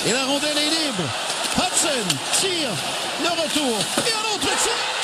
Et la rondelle est libre. Hudson tire. Le retour. Et un autre tir.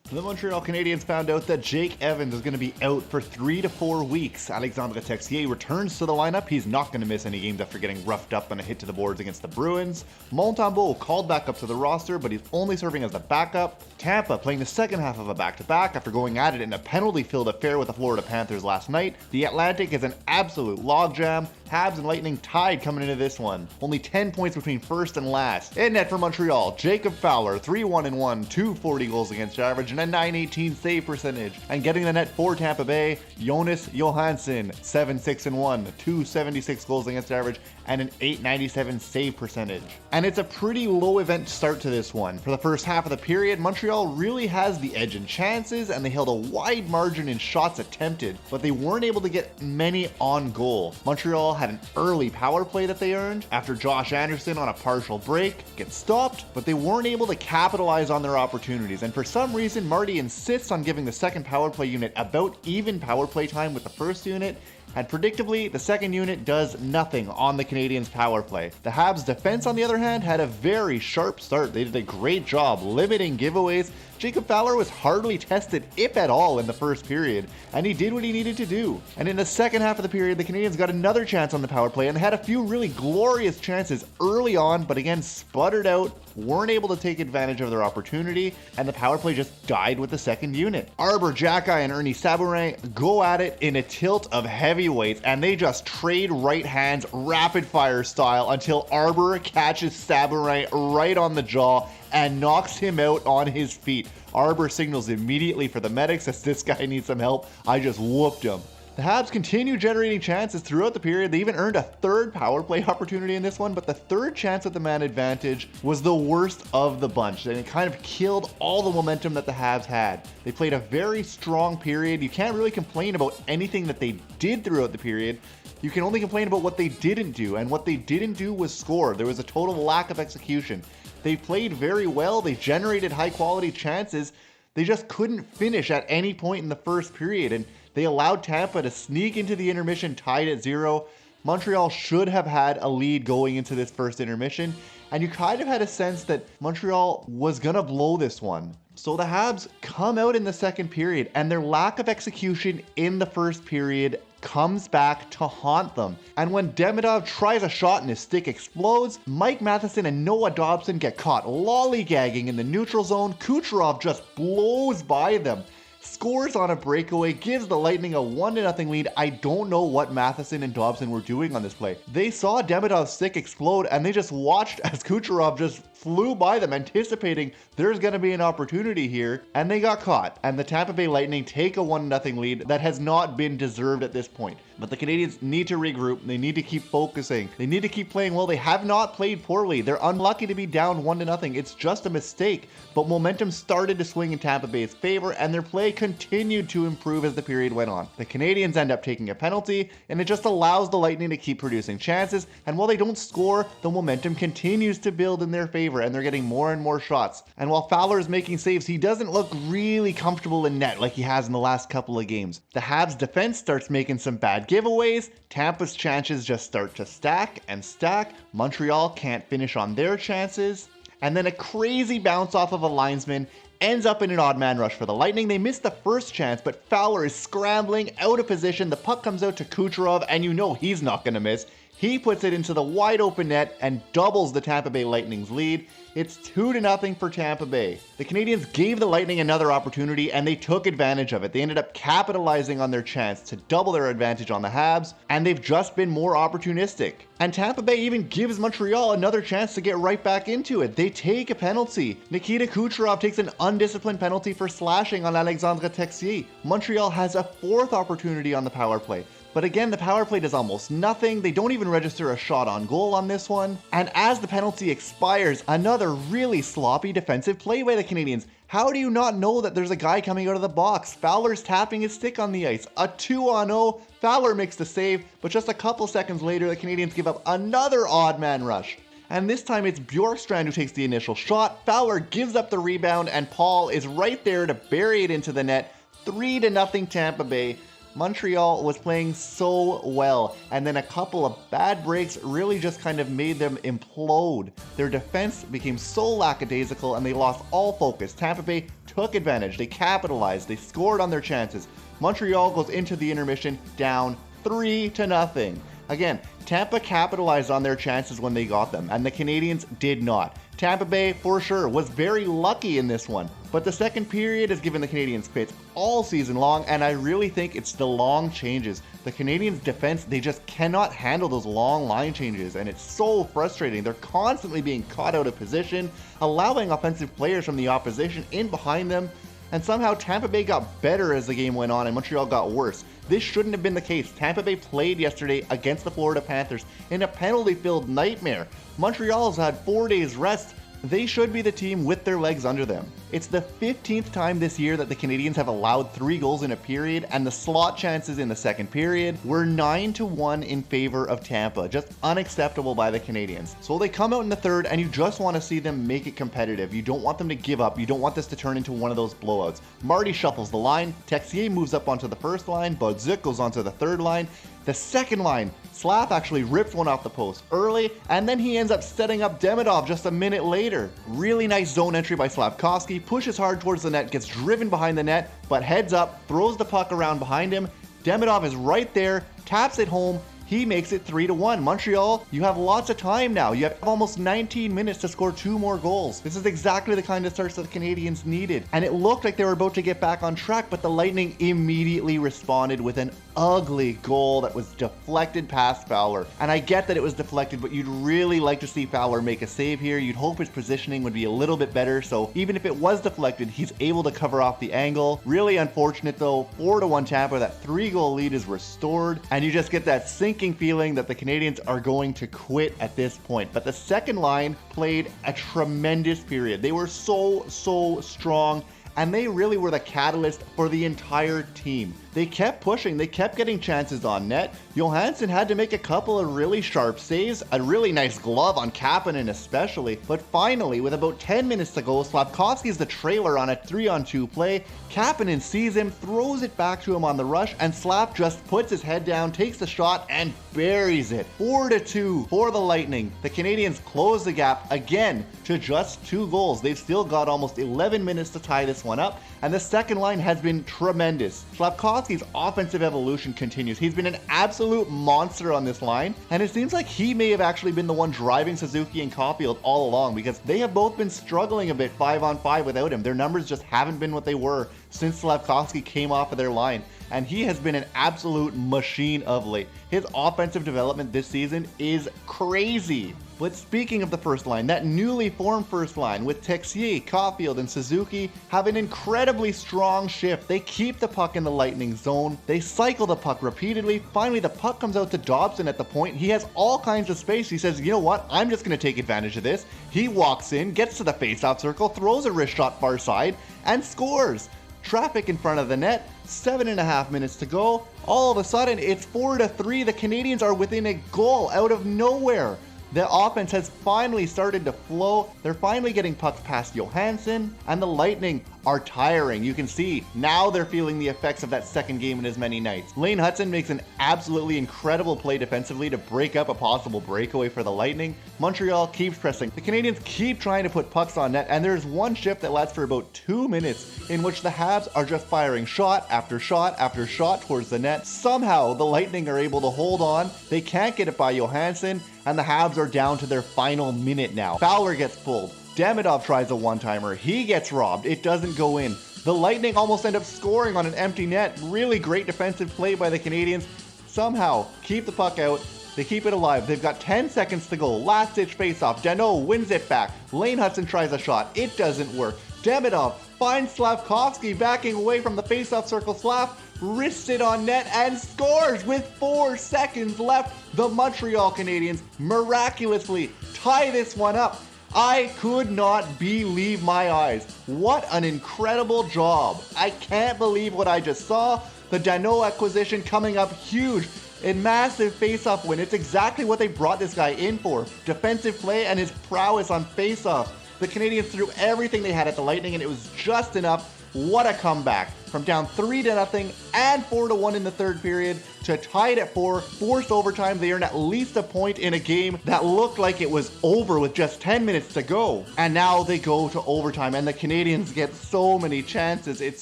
The Montreal Canadiens found out that Jake Evans is going to be out for 3 to 4 weeks. Alexandre Texier returns to the lineup. He's not going to miss any games after getting roughed up on a hit to the boards against the Bruins. Montembeault called back up to the roster, but he's only serving as a backup. Tampa playing the second half of a back-to-back after going at it in a penalty-filled affair with the Florida Panthers last night. The Atlantic is an absolute logjam. Habs and Lightning tied coming into this one. Only 10 points between first and last. In net for Montreal, Jacob Fowler, 3-1-1, 240 goals against average, and a .918 save percentage. And getting the net for Tampa Bay, Jonas Johansson, 7-6-1, 276 goals against average, and an .897 save percentage. And it's a pretty low event start to this one. For the first half of the period, Montreal really has the edge in chances, and they held a wide margin in shots attempted, but they weren't able to get many on goal. Montreal had an early power play that they earned after Josh Anderson on a partial break gets stopped, but they weren't able to capitalize on their opportunities. And for some reason, Marty insists on giving the second power play unit about even power play time with the first unit, and predictably, the second unit does nothing on the Canadiens' power play. The Habs' defense, on the other hand, had a very sharp start. They did a great job limiting giveaways. Jacob Fowler was hardly tested, if at all, in the first period, and he did what he needed to do. And in the second half of the period, the Canadiens got another chance on the power play and had a few really glorious chances early on, but again sputtered out, weren't able to take advantage of their opportunity, and the power play just died with the second unit. Arbor Xhekaj and Ernie Sabourin go at it in a tilt of heavyweights, and they just trade right hands rapid fire style until Arbor catches Sabourin right on the jaw and knocks him out on his feet. Arbor signals immediately for the medics as this guy needs some help. I just whooped him. The Habs continue generating chances throughout the period. They even earned a third power play opportunity in this one, but the third chance at the man advantage was the worst of the bunch, and it kind of killed all the momentum that the Habs had. They played a very strong period. You can't really complain about anything that they did throughout the period. You can only complain about what they didn't do, and what they didn't do was score. There was a total lack of execution. They played very well. They generated high quality chances. They just couldn't finish at any point in the first period, and they allowed Tampa to sneak into the intermission tied at 0. Montreal should have had a lead going into this first intermission, and you kind of had a sense that Montreal was gonna blow this one. So the Habs come out in the second period, and their lack of execution in the first period comes back to haunt them. And when Demidov tries a shot and his stick explodes, Mike Matheson and Noah Dobson get caught lollygagging in the neutral zone. Kucherov just blows by them, scores on a breakaway, gives the Lightning a 1-0 lead. I don't know what Matheson and Dobson were doing on this play. They saw Demidov's stick explode, and they just watched as Kucherov just flew by them, anticipating there's going to be an opportunity here, and they got caught. And the Tampa Bay Lightning take a 1-0 lead that has not been deserved at this point. But the Canadiens need to regroup. They need to keep focusing. They need to keep playing well. They have not played poorly. They're unlucky to be down 1-0. It's just a mistake. But momentum started to swing in Tampa Bay's favor, and their play continued to improve as the period went on. The Canadiens end up taking a penalty, and it just allows the Lightning to keep producing chances. And while they don't score, the momentum continues to build in their favor, and they're getting more and more shots. And while Fowler is making saves, he doesn't look really comfortable in net like he has in the last couple of games. The Habs defense starts making some bad giveaways. Tampa's chances just start to stack and stack. Montreal can't finish on their chances. And then a crazy bounce off of a linesman ends up in an odd man rush for the Lightning. They miss the first chance, but Fowler is scrambling out of position. The puck comes out to Kucherov, and you know he's not going to miss. He puts it into the wide open net and doubles the Tampa Bay Lightning's lead. It's 2-0 for Tampa Bay. The Canadiens gave the Lightning another opportunity, and they took advantage of it. They ended up capitalizing on their chance to double their advantage on the Habs, and they've just been more opportunistic. And Tampa Bay even gives Montreal another chance to get right back into it. They take a penalty. Nikita Kucherov takes an undisciplined penalty for slashing on Alexandre Texier. Montreal has a fourth opportunity on the power play. But again, the power play does almost nothing. They don't even register a shot on goal on this one. And as the penalty expires, another really sloppy defensive play by the Canadiens. How do you not know that there's a guy coming out of the box? Fowler's tapping his stick on the ice. A 2-on-0. Fowler makes the save, but just a couple seconds later, the Canadiens give up another odd man rush. And this time it's Bjorkstrand who takes the initial shot. Fowler gives up the rebound, and Paul is right there to bury it into the net. 3-0 Tampa Bay. Montreal was playing so well, and then a couple of bad breaks really just kind of made them implode. Their defense became so lackadaisical and they lost all focus. Tampa Bay took advantage, they capitalized, they scored on their chances. Montreal goes into the intermission down 3-0. Again, Tampa capitalized on their chances when they got them, and the Canadiens did not. Tampa Bay, for sure, was very lucky in this one, but the second period has given the Canadiens fits all season long, and I really think it's the long changes. The Canadiens' defense, they just cannot handle those long line changes, and it's so frustrating. They're constantly being caught out of position, allowing offensive players from the opposition in behind them, and somehow Tampa Bay got better as the game went on and Montreal got worse. This shouldn't have been the case. Tampa Bay played yesterday against the Florida Panthers in a penalty-filled nightmare. Montreal's had 4 days rest. They should be the team with their legs under them. It's the 15th time this year that the Canadiens have allowed 3 goals in a period, and the slot chances in the second period were 9-1 in favor of Tampa. Just unacceptable by the Canadiens. So they come out in the third, and you just want to see them make it competitive. You don't want them to give up. You don't want this to turn into one of those blowouts. Marty shuffles the line. Texier moves up onto the first line. Budzik goes onto the third line. The second line, Slav actually rips one off the post early, and then he ends up setting up Demidov just a minute later. Really nice zone entry by Slavkovsky, pushes hard towards the net, gets driven behind the net, but heads up, throws the puck around behind him. Demidov is right there, taps it home. He makes it 3-1. Montreal, you have lots of time now. You have almost 19 minutes to score 2 more goals. This is exactly the kind of starts that the Canadiens needed. And it looked like they were about to get back on track, but the Lightning immediately responded with an ugly goal that was deflected past Fowler. And I get that it was deflected, but you'd really like to see Fowler make a save here. You'd hope his positioning would be a little bit better. So even if it was deflected, he's able to cover off the angle. Really unfortunate though. 4-1 Tampa. That 3-goal lead is restored. And you just get that sinking feeling that the Canadiens are going to quit at this point. But the second line played a tremendous period. They were so strong, and they really were the catalyst for the entire team. They kept pushing, they kept getting chances on net. Johansson had to make a couple of really sharp saves, a really nice glove on Kapanen especially, but finally, with about 10 minutes to go, Slavkovsky's the trailer on a 3-on-2 play. Kapanen sees him, throws it back to him on the rush, and Slav just puts his head down, takes the shot, and buries it. 4-2 for the Lightning. The Canadiens close the gap again to just 2 goals. They've still got almost 11 minutes to tie this one up, and the second line has been tremendous. Slavkovsky's offensive evolution continues. He's been an absolute monster on this line, and it seems like he may have actually been the one driving Suzuki and Caulfield all along, because they have both been struggling a bit 5-on-5 without him. Their numbers just haven't been what they were since Slavkovsky came off of their line, and he has been an absolute machine of late. His offensive development this season is crazy. But speaking of the first line, that newly formed first line with Texier, Caulfield, and Suzuki have an incredibly strong shift. They keep the puck in the Lightning zone. They cycle the puck repeatedly. Finally, the puck comes out to Dobson at the point. He has all kinds of space. He says, you know what? I'm just going to take advantage of this. He walks in, gets to the faceoff circle, throws a wrist shot far side, and scores. Traffic in front of the net, 7.5 minutes to go. All of a sudden, it's 4-3. The Canadiens are within a goal out of nowhere. The offense has finally started to flow. They're finally getting pucks past Johansson, and the Lightning are tiring. You can see now they're feeling the effects of that second game in as many nights. Lane Hutson makes an absolutely incredible play defensively to break up a possible breakaway for the Lightning. Montreal keeps pressing. The Canadiens keep trying to put pucks on net, and there's one shift that lasts for about 2 minutes in which the Habs are just firing shot after shot after shot towards the net. Somehow the Lightning are able to hold on. They can't get it by Johansson, and the Habs are down to their final minute now. Fowler gets pulled. Demidov tries a one-timer. He gets robbed. It doesn't go in. The Lightning almost end up scoring on an empty net. Really great defensive play by the Canadiens. Somehow keep the puck out. They keep it alive. They've got 10 seconds to go. Last-ditch face-off. Danault wins it back. Lane Hutson tries a shot. It doesn't work. Demidov finds Slavkovsky backing away from the face-off circle. Slav wrists it on net and scores with 4 seconds left. The Montreal Canadiens miraculously tie this one up. I could not believe my eyes. What an incredible job. I can't believe what I just saw. The Danault acquisition coming up huge. A massive face-off win. It's exactly what they brought this guy in for. Defensive play and his prowess on face-off. The Canadiens threw everything they had at the Lightning, and it was just enough. What a comeback. From down 3-0 and 4-1 in the third period to tied at 4, forced overtime. They earned at least a point in a game that looked like it was over with just 10 minutes to go. And now they go to overtime and the Canadiens get so many chances. It's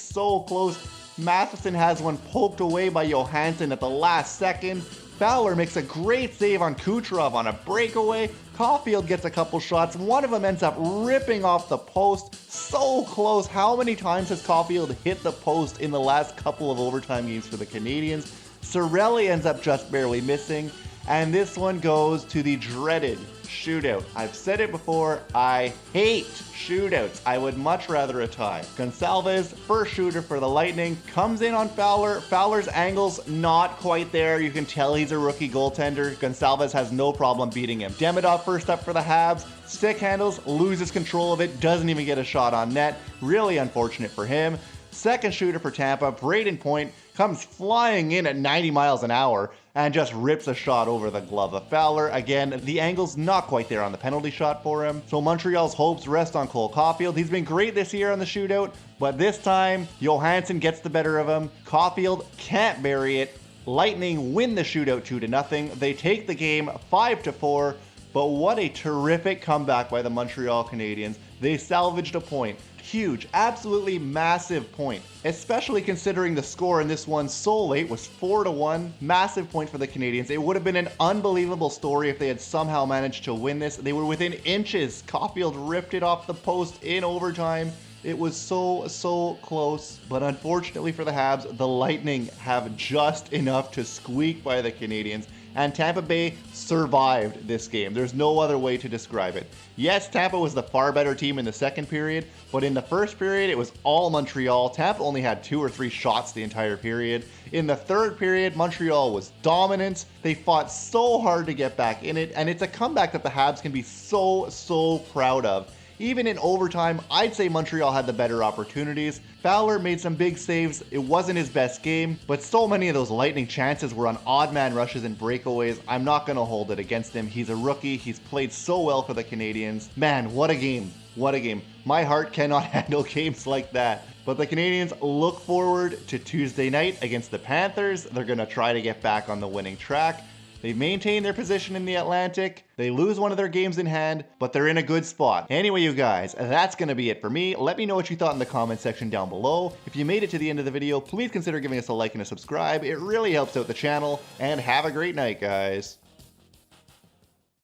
so close. Matheson has one poked away by Johansson at the last second. Fowler makes a great save on Kucherov on a breakaway. Caulfield gets a couple shots. One of them ends up ripping off the post. So close. How many times has Caulfield hit the post in the last couple of overtime games for the Canadiens? Cirelli ends up just barely missing. And this one goes to the dreaded shootout. I've said it before, I hate shootouts. I would much rather a tie. Gonsalves, first shooter for the Lightning, comes in on Fowler. Fowler's angle's not quite there. You can tell he's a rookie goaltender. Gonsalves has no problem beating him. Demidov first up for the Habs. Stick handles, loses control of it, doesn't even get a shot on net. Really unfortunate for him. Second shooter for Tampa, Braden Point, comes flying in at 90 miles an hour and just rips a shot over the glove of Fowler. Again, the angle's not quite there on the penalty shot for him. So Montreal's hopes rest on Cole Caulfield. He's been great this year on the shootout, but this time Johansson gets the better of him. Caulfield can't bury it. Lightning win the shootout 2-0. They take the game 5-4. But what a terrific comeback by the Montreal Canadiens. They salvaged a point. Huge, absolutely massive point, especially considering the score in this one so late was 4-1. Massive point for the Canadiens. It would have been an unbelievable story if they had somehow managed to win this. They were within inches. Caulfield ripped it off the post in overtime. It was so close, but unfortunately for the Habs, the Lightning have just enough to squeak by the Canadiens, and Tampa Bay survived this game. There's no other way to describe it. Yes, Tampa was the far better team in the second period, but in the first period, it was all Montreal. Tampa only had 2 or 3 shots the entire period. In the third period, Montreal was dominant. They fought so hard to get back in it, and it's a comeback that the Habs can be so proud of. Even in overtime, I'd say Montreal had the better opportunities. Fowler made some big saves. It wasn't his best game, but so many of those Lightning chances were on odd man rushes and breakaways. I'm not going to hold it against him. He's a rookie. He's played so well for the Canadiens. Man, what a game. What a game. My heart cannot handle games like that. But the Canadiens look forward to Tuesday night against the Panthers. They're going to try to get back on the winning track. They've maintained their position in the Atlantic. They lose one of their games in hand, but they're in a good spot. Anyway, you guys, that's going to be it for me. Let me know what you thought in the comment section down below. If you made it to the end of the video, please consider giving us a like and a subscribe. It really helps out the channel. And have a great night, guys.